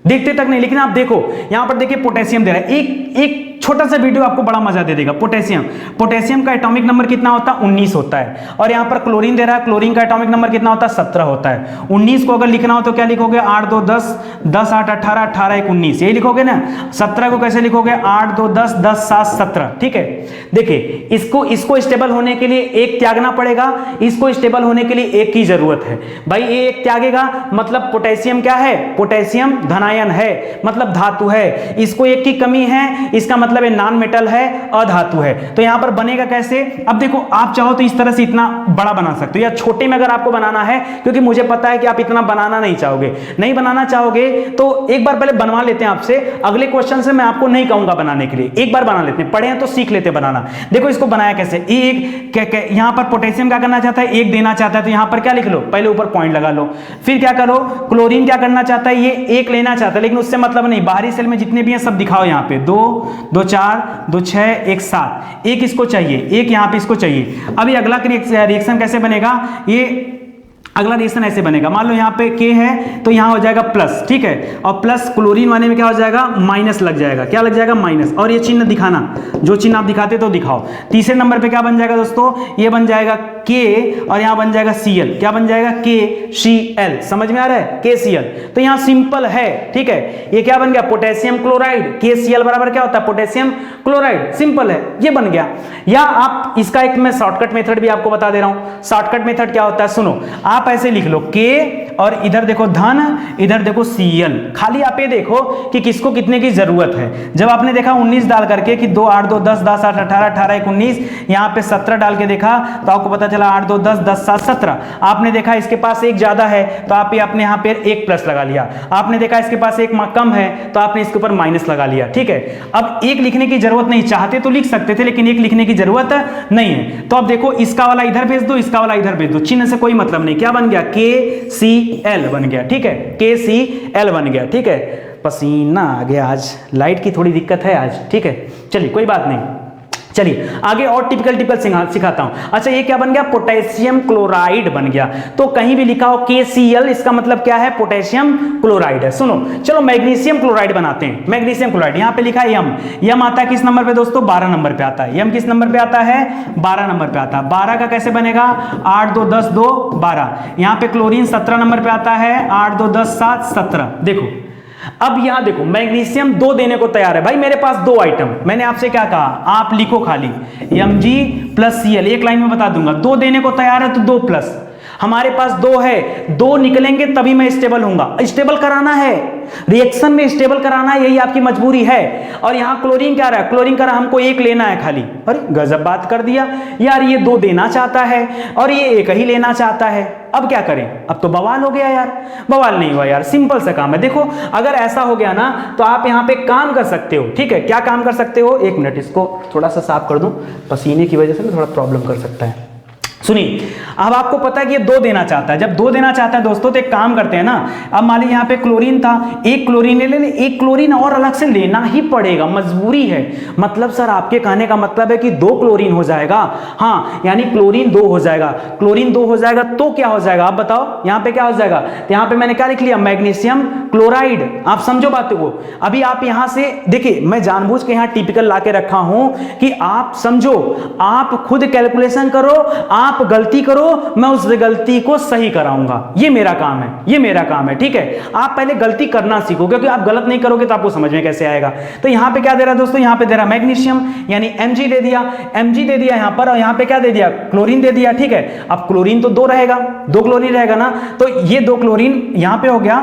देखते तक नहीं। लेकिन आप देखो यहां पर देखिए पोटेशियम दे रहा है, एक छोटा सा वीडियो आपको बड़ा मजा दे देगा। पोटेशियम का एटॉमिक नंबर कितना होता है? 19 होता है। और यहां पर क्लोरीन दे रहा है, क्लोरीन का एटॉमिक नंबर कितना होता है? 17 होता है। 19 को अगर लिखना हो तो क्या लिखोगे? 8 2 10, 10 8 18, 18 1 19, यही लिखोगे ना। 17 को कैसे लिखोगे? 8 2 10, 10 7 17, ठीक है। देखिए इसको स्टेबल होने के लिए एक त्यागना पड़ेगा, इसको स्टेबल होने के लिए एक की जरूरत है। भाई ये एक त्यागेगा मतलब पोटेशियम क्या है? पोटेशियम धनायन है, मतलब धातु है। इसको एक की कमी है, इसका मतलब नॉन मेटल है, अधातु है। तो यहां पर बनेगा कैसे? अब देखो आप चाहो तो इस तरह से इतना बड़ा बना सकते हो, या छोटे में अगर आपको बनाना है, क्योंकि मुझे पता है कि आप इतना बनाना नहीं चाहोगे। नहीं बनाना चाहोगे तो एक बार पहले बनवा लेते हैं आपसे, अगले क्वेश्चन से मैं आपको नहीं कहूंगा बनाने के लिए, एक बार बना लेते हैं, पढ़े हैं तो सीख लेते हैं बनाना। देखो इसको बनाया कैसे? एक यहां पर पोटेशियम क्या करना चाहता है? एक देना चाहता है, तो यहां पर क्या लिख लो? पहले ऊपर पॉइंट लगा लो। फिर क्या करो? क्लोरीन क्या करना चाहता है? ये एक लेना चाहता है, लेकिन उससे मतलब नहीं, बाहरी सेल में जितने भी हैं सब दिखाओ। यहां पे 2 2 4 2 6 1 7, एक इसको चाहिए, एक यहां पे इसको चाहिए। अभी अगला रिएक्शन कैसे बनेगा? ये अगला रिएक्शन ऐसे बनेगा, मान लो यहाँ पे K है तो यहाँ हो जाएगा प्लस, ठीक है, और प्लस क्लोरीन वाले में क्या हो जाएगा? माइनस लग जाएगा। क्या लग जाएगा? माइनस। और ये चिन्ह दिखाना, जो चिन्ह आप दिखाते तो दिखाओ। तीसरे नंबर पे क्या बन जाएगा दोस्तों? ये बन जाएगा K और यहाँ बन जाएगा Cl। क्या बन जाएगा? KCl। समझ में आ रहा है? KCl। तो यहाँ सिंपल है, ठीक है। ये क्या बन गया? Potassium chloride. KCl बराबर क्या होता है? Potassium chloride. सिंपल है, ये बन गया। या आप इसका एक मैं शॉर्टकट मेथड भी आपको बता दे रहा हूं। शॉर्टकट मेथड क्या होता है? सुनो, आप ऐसे लिख लो K और इधर देखो धन, इधर देखो Cl। खाली आप ये देखो कि किसको कितने की जरूरत है। जब आपने देखा 19 डाल करके कि 2 8 2 10, 10 8 18, 18 1 19, यहाँ पे 17 डाल के देखा तो आपको पता चला 8 2 10, 10 7 17। आपने देखा इसके पास एक ज्यादा है तो आप अपने यहाँ पे एक प्लस लगा लिया। आपने देखा इसके पास एक कम है तो आपने इसके ऊपर माइनस लगा लिया, ठीक है। अब एक लिखने की जरूरत नहीं, चाहते तो लिख सकते थे, लेकिन एक लिखने की जरूरत नहीं है। तो अब देखो इसका वाला इधर भेज दो, इसका वाला इधर भेज दो, चिन्ह से कोई मतलब नहीं। क्या बन गया? KCl बन गया, ठीक है। KCl बन गया, ठीक है। पसीना आ गया, आज लाइट की थोड़ी दिक्कत है आज, ठीक है। चलिए कोई बात नहीं, चलिए आगे और टिपिकल सिखाता हूं। अच्छा ये क्या बन गया? पोटेशियम क्लोराइड बन गया। तो कहीं भी लिखा हो KCl, इसका मतलब क्या है? पोटेशियम क्लोराइड है। सुनो चलो मैग्नीशियम क्लोराइड बनाते हैं। मैग्नीशियम क्लोराइड यहाँ पे लिखा है यम आता है किस नंबर पे दोस्तों? 12 नंबर पे आता है। यम किस नंबर पे आता है? 12 नंबर पे आता है। 12 का कैसे बनेगा? 8 2 10 2 12। यहाँ पे क्लोरीन 17 नंबर पे आता है, 8 2 10 7 17। देखो अब यहां देखो मैग्नीशियम 2 देने को तैयार है। भाई मेरे पास 2 आइटम, मैंने आपसे क्या कहा? आप लिखो खाली Mg प्लस Cl, एक लाइन में बता दूंगा। 2 देने को तैयार है तो 2 प्लस। हमारे पास 2 है, 2 निकलेंगे तभी मैं स्टेबल हूंगा। स्टेबल कराना है, रिएक्शन में स्टेबल कराना है, यही आपकी मजबूरी है। और यहां क्लोरीन क्या रहा है? क्लोरीन का हमको 1 लेना है खाली। अरे गजब बात कर दिया यार, ये 2 देना चाहता है और ये 1 ही लेना चाहता है। अब क्या करें? अब तो बवाल हो गया यार। बवाल नहीं हुआ यार, सिंपल सा काम है। देखो अगर ऐसा हो गया ना तो आप यहां पे काम कर सकते हो, ठीक है। क्या काम कर सकते हो? 1 मिनट, इसको थोड़ा सा साफ कर दूं, पसीने की वजह से ना थोड़ा प्रॉब्लम कर सकता है। सुनिए, अब आपको पता है कि ये 2 देना चाहता है। जब 2 देना चाहता है दोस्तों तो एक काम करते हैं ना, अब मान लीजिए यहाँ पे क्लोरीन था, 1 क्लोरीन ले लें, 1 क्लोरीन और अलग से लेना ही पड़ेगा, मजबूरी है। मतलब सर आपके कहने का मतलब है कि 2 क्लोरीन हो जाएगा? हाँ, यानी क्लोरीन 2 हो जाएगा। क्लोरीन 2 हो जाएगा तो क्या हो जाएगा आप बताओ? यहाँ पे क्या हो जाएगा? तो यहाँ पे मैंने क्या लिख लिया? Magnesium chloride. आप समझो बातों को। अभी आप यहाँ से देखिए, मैं जानबूझ के यहाँ टिपिकल ला के रखा हूं कि आप समझो, आप खुद कैलकुलेशन करो, आप गलती करो, मैं उस गलती को सही कराऊंगा। ये मेरा काम है, ये मेरा काम है, ठीक है। आप पहले गलती करना सीखो, क्योंकि आप गलत नहीं करोगे तो आपको समझ में कैसे आएगा। तो यहां पे क्या दे रहा है दोस्तों? यहां पे दे रहा मैग्नीशियम, यानी Mg दे दिया, Mg दे दिया यहां पर, और यहां पे क्या दे दिया? क्लोरीन दे दिया, ठीक है। अब क्लोरीन तो 2 रहेगा, 2 क्लोरीन रहेगा ना, तो ये 2 क्लोरीन यहां पे हो गया।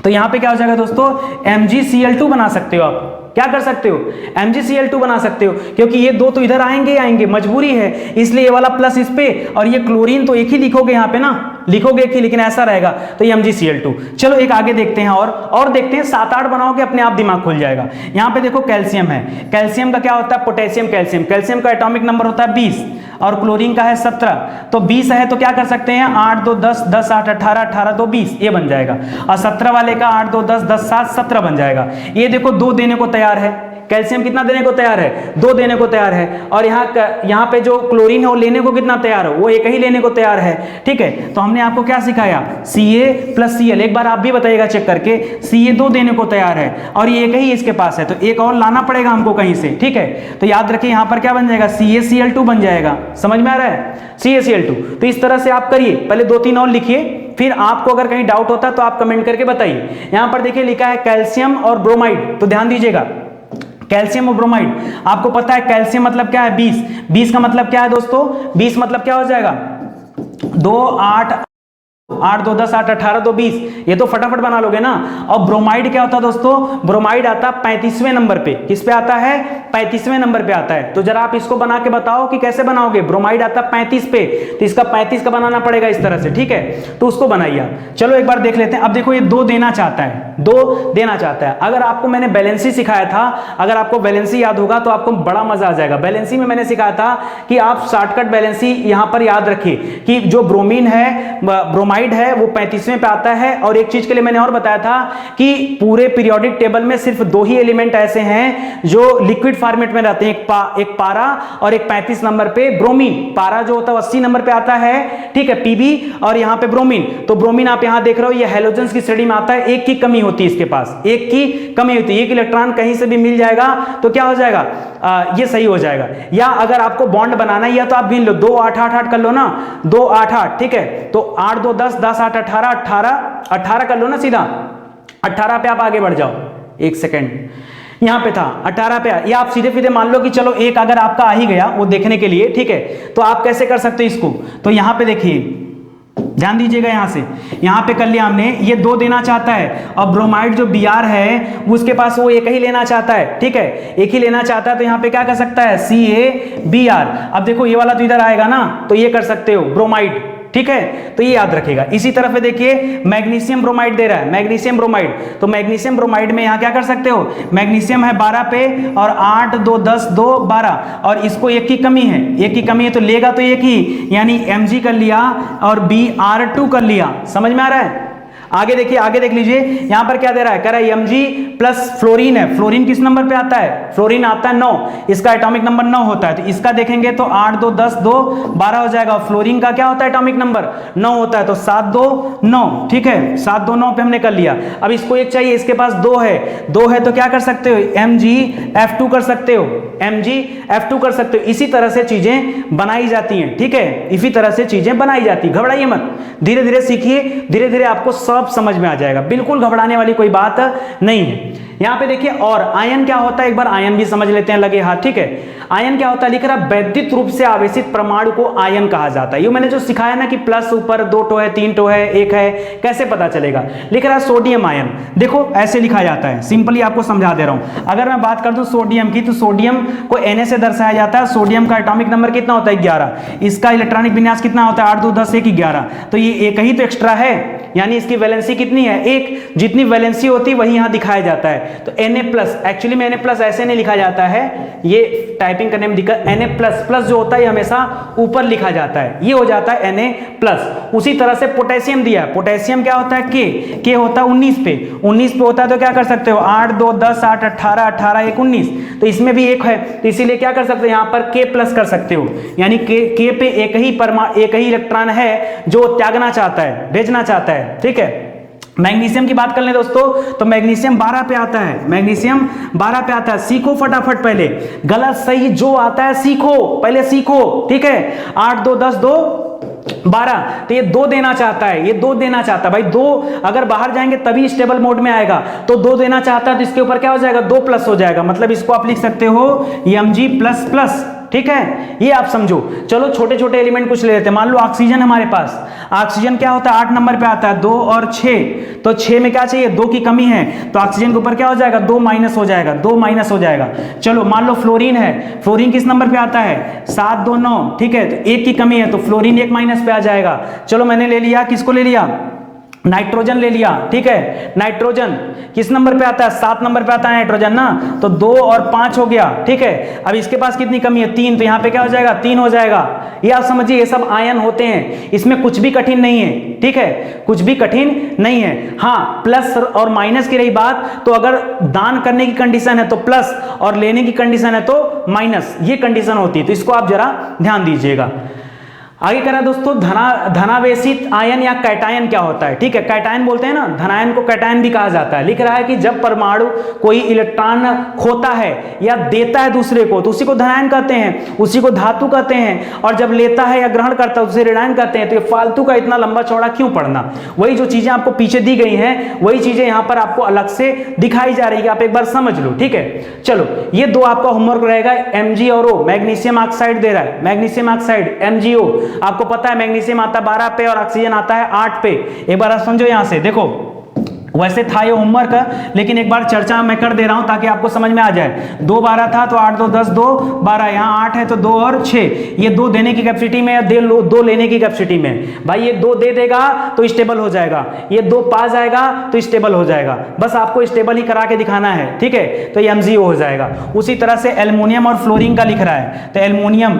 तो यहां पे क्या हो जाएगा दोस्तों? MgCl2 बना सकते हो आप। क्या कर सकते हो? MgCl2 बना सकते हो, क्योंकि ये 2 तो इधर आएंगे, मजबूरी है, इसलिए ये वाला प्लस इस पे, और ये क्लोरीन तो एक ही लिखोगे यहाँ पे ना, लिखोगे एक ही, लेकिन ऐसा रहेगा तो ये MgCl2। चलो एक आगे देखते हैं और देखते हैं। 7-8 बनाओगे अपने आप दिमाग खुल जाएगा। यहाँ पे देखो कैल्शियम है। कैल्शियम का क्या होता है? Potassium calcium. कैल्शियम का एटॉमिक नंबर होता है 20। और क्लोरीन का है 17, तो 20 है तो क्या कर सकते हैं 8 2 10, 10 8 18, 18 2 20, ये बन जाएगा। और 17 वाले का 8 2 10, 10 7 17 बन जाएगा। ये देखो 2 देने को तैयार है, कैल्शियम कितना देने को तैयार है 2 देने को तैयार है, और यहाँ पे जो क्लोरीन है वो लेने को कितना तैयार है, वो एक ही लेने को तैयार है। ठीक है, तो हमने आपको क्या सिखाया Ca प्लस Cl, एक बार आप भी बताइएगा चेक करके, Ca 2 देने को तैयार है और ये एक ही इसके पास है, तो एक और लाना पड़ेगा हमको कहीं से। ठीक है, तो याद रखिए यहाँ पर क्या बन जाएगा CaCl2 बन जाएगा, समझ में आ रहा है CaCl2। तो इस तरह से आप करिए, पहले 2-3 और लिखिए, फिर आपको अगर कहीं डाउट होता है तो आप कमेंट करके बताइए। यहां पर देखिए लिखा है कैल्शियम और ब्रोमाइड, तो ध्यान दीजिएगा कैल्शियम और ब्रोमाइड, आपको पता है कैल्शियम मतलब क्या है 20, 20 का मतलब क्या है दोस्तों, 20 मतलब क्या हो जाएगा 2 8 8 2 10 8 18 2 20, ये तो फटाफट बना लोगे ना। और ब्रोमाइड क्या होता है दोस्तों, ब्रोमाइड आता है 35वें नंबर पे, किस पे आता है 35वें नंबर पे आता है। तो जरा आप इसको बना के बताओ कि कैसे बनाओगे, ब्रोमाइड आता है 35 पे, तो इसका 35 का बनाना पड़ेगा इस तरह से। ठीक है, तो उसको बनाइए आप। चलो एक बार देख लेते हैं। अब देखो ये 2 देना चाहता है, 2 देना चाहता है। अगर आपको मैंने बैलेंसी सिखाया था, अगर आपको बैलेंसी याद होगा तो आपको बड़ा मजा आ जाएगा। बैलेंसी में मैंने सिखाया था कि आप शॉर्टकट बैलेंसी यहां पर याद रखिए कि जो ब्रोमीन है, ब्रोमाइड है, वो 35वें पे आता है। और एक चीज के लिए मैंने और बताया था कि पूरे पीरियोडिक टेबल में सिर्फ 2 ही एलिमेंट ऐसे हैं जो लिक्विड फॉर्मेट में रहते हैं, एक पारा और एक 35 नंबर पे ब्रोमीन। पारा जो होता है 80 नंबर पे आता है, ठीक है पीबी, और यहाँ पे ब्रोमीन। तो ब्रोमीन आप यहाँ देख रहे हो, ये हैलोजेंस की श्रेणी में आता है, एक की कमी होती है इसके पास, एक की कमी होती है। एक इलेक्ट्रॉन कहीं से भी मिल जाएगा तो क्या हो जाएगा, ये सही हो जाएगा। या अगर आपको बॉन्ड बनाना ही है तो आप गिन लो, 2 8 8 8 कर लो ना, 2 8 8, ठीक है। तो 8 2 10, 10 8 18, 18 कर लो ना सीधा, 18 पे आप आगे बढ़ जाओ। एक सेकेंड, यहां पे था 18 पे, या आप सीधे सीधे मान लो कि चलो एक अगर आपका आ ही गया वो देखने के लिए, ठीक है। तो आप कैसे कर सकते हो इसको, तो यहां पे देखिए ध्यान दीजिएगा, यहां से यहां पे कर लिया हमने, ये 2 देना चाहता है और ब्रोमाइड जो Br है उसके पास वो एक ही लेना चाहता है, ठीक है, एक ही लेना चाहता है। तो यहां पे क्या कर सकता है CaBr। अब देखो ये वाला तो इधर आएगा ना, तो ये कर सकते हो ब्रोमाइड, ठीक है, तो ये याद रखेगा। इसी तरह पे देखिए मैग्नीशियम ब्रोमाइड दे रहा है, मैग्नीशियम ब्रोमाइड, तो मैग्नीशियम ब्रोमाइड में यहां क्या कर सकते हो, मैग्नीशियम है 12 पे और 8 2 10 2 12, और इसको एक की कमी है, एक की कमी है तो लेगा तो एक ही, यानी Mg कर लिया और Br2 कर लिया। समझ में आ रहा है। आगे देखिए, आगे देख लीजिए, यहां पर क्या दे रहा है, कह रहा है Mg प्लस फ्लोरीन है। फ्लोरीन किस नंबर पे आता है, फ्लोरीन आता है 9, इसका एटॉमिक नंबर 9 होता है। तो इसका देखेंगे तो 8 2 10 2 12 हो जाएगा। फ्लोरीन का क्या होता है एटॉमिक नंबर 9 होता है, तो 7 2 9, ठीक है, 7 2 9 पे हमने कर लिया। अब इसको एक चाहिए, इसके पास 2 है तो क्या कर सकते हो MgF2 कर सकते हो, MgF2 कर सकते हो। इसी तरह से चीजें बनाई जाती हैं, ठीक है, इसी तरह से चीजें बनाई जाती। घबराइए मत, धीरे धीरे सीखिए, धीरे धीरे आपको सब समझ में आ जाएगा, बिल्कुल घबराने वाली कोई बात नहीं है। यहां पे देखिए, और आयन क्या होता है, एक बार आयन भी समझ लेते हैं लगे हाथ, ठीक है। आयन क्या होता है, लिख रहा वैद्युत रूप से आवेशित परमाणु को आयन कहा जाता है। ये मैंने जो सिखाया ना कि प्लस ऊपर 2 टो है, 3 टो है, 1 है, कैसे पता चलेगा। लिख रहा है सोडियम आयन, देखो ऐसे लिखा जाता है, सिंपली आपको समझा दे रहा हूं। अगर मैं बात कर दूं सोडियम की, तो सोडियम को Na से दर्शाया जाता है। सोडियम का एटॉमिक नंबर कितना होता है 11, इसका इलेक्ट्रॉनिक विन्यास कितना होता है 8 2 10 1 11, तो ये एक ही तो एक्स्ट्रा है, यानी इसकी वैलेंसी कितनी है 1, जितनी वैलेंसी होती है वही यहां दिखाया जाता है। तो Na+, एक्चुअली में Na+ ऐसे नहीं लिखा जाता है, ये टाइपिंग करने में दिक्कत, Na++ जो होता है हमेशा ऊपर लिखा जाता है, ये हो जाता है Na+। उसी तरह से पोटेशियम दिया है, पोटेशियम क्या होता है K होता है 19 पे, 19 पे होता है तो क्या कर सकते हो 8 2 10 8 18 18 1 19, तो इसमें भी 1 है, तो इसीलिए क्या कर सकते हो यहाँ पर K+ कर सकते हो, यानी K पे एक ही इलेक्ट्रॉन है जो त्यागना चाहता है, भेजना चाहता है, ठीक है। मैग्नीशियम की बात कर लें दोस्तों, तो मैग्नीशियम 12 पे आता है, मैग्नीशियम 12 पे आता है। सीखो फटाफट, पहले गलत सही जो आता है सीखो, पहले सीखो, ठीक है। 8 2 10 2 12, तो ये 2 देना चाहता है, ये 2 देना चाहता है भाई, 2 अगर बाहर जाएंगे तभी स्टेबल मोड में आएगा, तो 2 देना चाहता है तो इसके ऊपर क्या हो जाएगा 2+ हो जाएगा, मतलब इसको आप लिख सकते हो Mg++, ठीक है, ये आप समझो। चलो छोटे छोटे एलिमेंट कुछ ले लेते हैं, मान लो ऑक्सीजन हमारे पास, ऑक्सीजन क्या होता है 8 नंबर पे आता है, 2 और 6, तो 6 में क्या चाहिए 2 की कमी है, तो ऑक्सीजन के ऊपर क्या हो जाएगा 2 माइनस हो जाएगा, 2 माइनस हो जाएगा। चलो मान लो फ्लोरीन है, फ्लोरीन किस नंबर पे आता है 7 2 9, ठीक है, तो 1 की कमी है तो फ्लोरीन 1 माइनस पे आ जाएगा। चलो मैंने ले लिया, किसको ले लिया नाइट्रोजन ले लिया, ठीक है, नाइट्रोजन किस नंबर पे आता है, 7 नंबर पे आता है नाइट्रोजन ना, तो 2 और 5 हो गया, ठीक है। अब इसके पास कितनी कमी है, 3, तो यहाँ पे क्या हो जाएगा, 3 हो जाएगा। ये आप समझिए, ये सब आयन होते हैं, इसमें कुछ भी कठिन नहीं है, ठीक है, कुछ भी कठिन नहीं है। हाँ, प्लस और माइनस की रही बात, तो अगर दान करने की कंडीशन है तो प्लस और लेने की कंडीशन है तो माइनस, ये कंडीशन होती है, तो इसको आप जरा ध्यान दीजिएगा। आगे करा दोस्तों, धनावेशित आयन या कैटायन क्या होता है, ठीक है, कैटायन बोलते हैं ना, धनायन को कैटायन भी कहा जाता है। लिख रहा है कि जब परमाणु कोई इलेक्ट्रॉन खोता है या देता है दूसरे को तो उसी को धनायन कहते हैं, उसी को धातु कहते हैं, और जब लेता है या ग्रहण करता है उसे ऋणायन कहते हैं। तो ये फालतू का इतना लंबा चौड़ा क्यों पढ़ना, वही जो चीजें आपको पीछे दी गई हैं वही चीजें यहां पर आपको अलग से दिखाई जा रही है, आप एक बार समझ लो, ठीक है। चलो, ये दो आपका होमवर्क रहेगा, Mg और O, मैग्नीशियम ऑक्साइड दे रहा है, मैग्नीशियम ऑक्साइड MgO, आपको पता है मैग्नीशियम आता है 12 पे और ऑक्सीजन आता है 8 पे। एक बार आप समझो, यहां से देखो, वैसे था ये होमवर्क, लेकिन एक बार चर्चा मैं कर दे रहा हूं ताकि आपको समझ में आ जाए। 2 12 था तो 8 2 10 2 12, यहाँ 8 है तो 2 और 6, ये 2 देने की कैपेसिटी में या 2 लेने की कैपेसिटी में। भाई ये 2 दे देगा तो स्टेबल हो जाएगा, ये 2 पा जाएगा तो स्टेबल हो जाएगा, बस आपको स्टेबल ही करा के दिखाना है, ठीक है, तो ये MgO हो जाएगा। उसी तरह से एल्युमिनियम और फ्लोरीन का लिख रहा है, तो एल्युमिनियम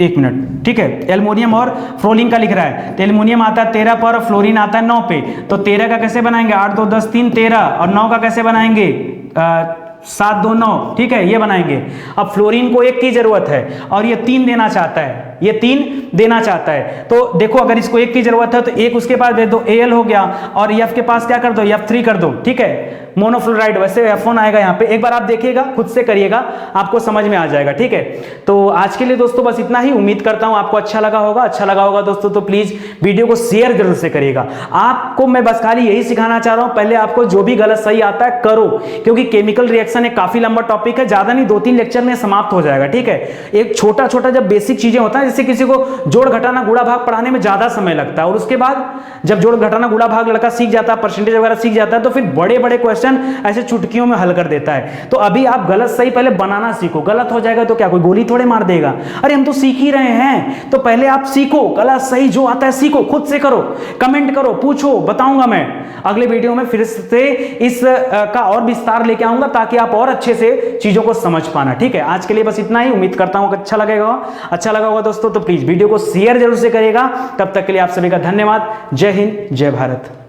1 मिनट, ठीक है, एल्युमिनियम और फ्लोरीन का लिख रहा है, तो एल्युमिनियम आता है 13 पर और फ्लोरीन आता है 9 पे, तो 13 का कैसे बनाएंगे, 8 2 10 3 13, और 9 का कैसे बनाएंगे, 7 2 9, ठीक है, ये बनाएंगे। अब फ्लोरीन को 1 की जरूरत है और ये 3 देना चाहता है, ये 3 देना चाहता है, तो देखो अगर इसको 1 की जरूरत है तो 1 उसके पास दे दो, Al हो गया, और F के पास क्या कर दो, F3 कर दो, ठीक है, मोनोफ्लोराइड, वैसे F1 आएगा यहाँ पे, एक बार आप देखिएगा, खुद से करिएगा, आपको समझ में आ जाएगा, ठीक है। तो आज के लिए दोस्तों बस इतना ही, उम्मीद करता हूं आपको अच्छा लगा होगा दोस्तों, तो प्लीज वीडियो को शेयर जरूर से करिएगा। आपको मैं बस खाली यही सिखाना चाह रहा हूं, पहले आपको जो भी गलत सही आता है करो, क्योंकि केमिकल रिएक्शन एक काफी लंबा टॉपिक है, ज्यादा नहीं 2-3 लेक्चर में समाप्त हो जाएगा, ठीक है। एक छोटा छोटा जब बेसिक चीजें होता है, जैसे किसी को जोड़ घटाना गुणा भाग पढ़ाने में ज्यादा समय लगता है, और उसके बाद जब जोड़ घटाना गुणा भाग लड़का सीख जाता है, परसेंटेज वगैरह सीख जाता है, तो फिर बड़े बड़े क्वेश्चन ऐसे चुटकियों में हल कर देता है। तो अभी आप गलत सही पहले बनाना सीखो, गलत हो जाएगा तो क्या कोई गोली थोड़े मार देगा, अरे हम तो सीख ही रहे हैं, तो पहले आप सीखो, गलत सही जो आता है सीखो, खुद से करो, कमेंट करो, पूछो, बताऊंगा मैं अगले वीडियो में, फिर से इस का और विस्तार लेके आऊंगा ताकि आप और अच्छे से चीजों को समझ पाना, ठीक है। आज के लिए बस इतना ही, उम्मीद करता हूं कि अच्छा लगा होगा दोस्तों, तो प्लीज वीडियो को शेयर जरूर से करिएगा। तब तक के लिए आप सभी का धन्यवाद। जय हिंद, जय भारत।